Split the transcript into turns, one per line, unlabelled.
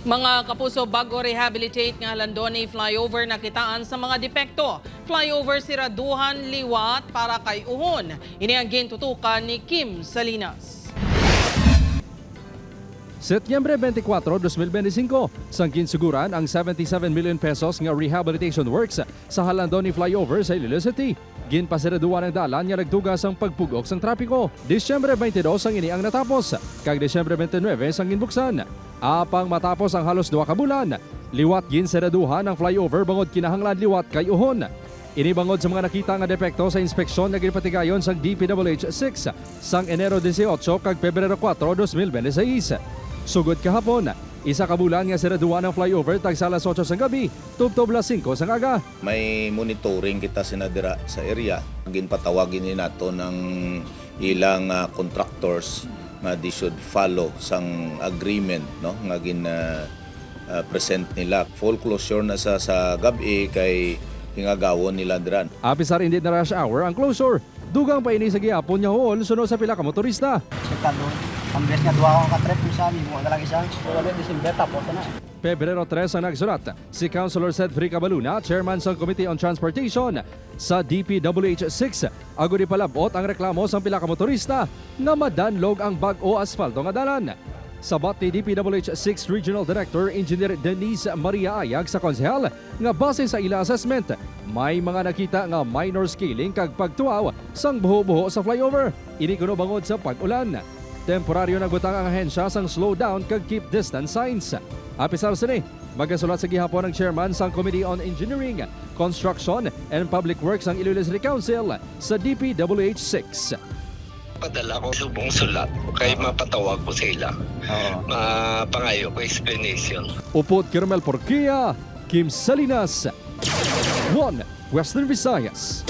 Mga kapuso, bago rehabilitate nga Landone flyover na kitaan sa mga depekto. Flyover siraduhan liwat para kay Uhon. Ini ang gintutukan ni Kim Salinas.
Setyembre 24, 2025, sangkin siguran ang 77 million pesos nga rehabilitation works sa Landone flyover sa Iloilo City. Ginpasiraduan ang dalan nga nagdugas ang pagpugok sang trapiko. Disyembre 22 ang ini ang natapos, kag Disyembre 29 sang ginbuksan. Apang matapos ang halos 2 ka bulan, liwat ginsiraduhan ang flyover bangod kinahanglan liwat kay Uhon. Ini bangod sa mga nakita nga depekto sa inspeksyon na ginpatigayon sang DPWH 6 sang Enero 18 kag Pebrero 4, 2026. Sugod kahapon, isa ka bulan nga siraduhan ang flyover tag sa alas 8 sa gabi, tubtob las 5 sa aga.
May monitoring kita sinadira sa area. Ginpatawagin ni nato ng ilang contractors nga they should follow sang agreement no nga present nila. Full closure na sa gabi kay hingagawon nila diran.
Apisar hindi na rush hour ang closure. Dugang pa ini sa gihapon nya hoon sunod sa pila ka motorista.
Sekado, ang best nga duwa ko ka-trip kung saan mo lang isa. Wala December tapos na.
Pebrero 3 ang nagsulat si Councilor Cedric Cabaluna, Chairman sa Committee on Transportation sa DPWH 6. Agudi palabot ang reklamo sa pila ka motorista nga madanlog ang bag-o asfalto nga dalan. Sabat ni DPWH 6 Regional Director Engineer Denise Maria Ayag sa konsehal nga base sa ila assessment, may mga nakita nga minor scaling kag pagtuaw sang buho-buho sa flyover. Ini kuno bangod sa pag-ulan. Temporaryo nagbutang ang ahensya sang slow down kag keep distance signs. Apisar sini, magasulat sa gihapon ng Chairman sang Committee on Engineering, Construction and Public Works ang Iloilo City Council sa DPWH 6.
Padala ko subong sulat kay mapatawag ko sila. Mapangayo ko explanation.
Upot Kirmel Porquia, Kim Salinas, 1 Western Visayas.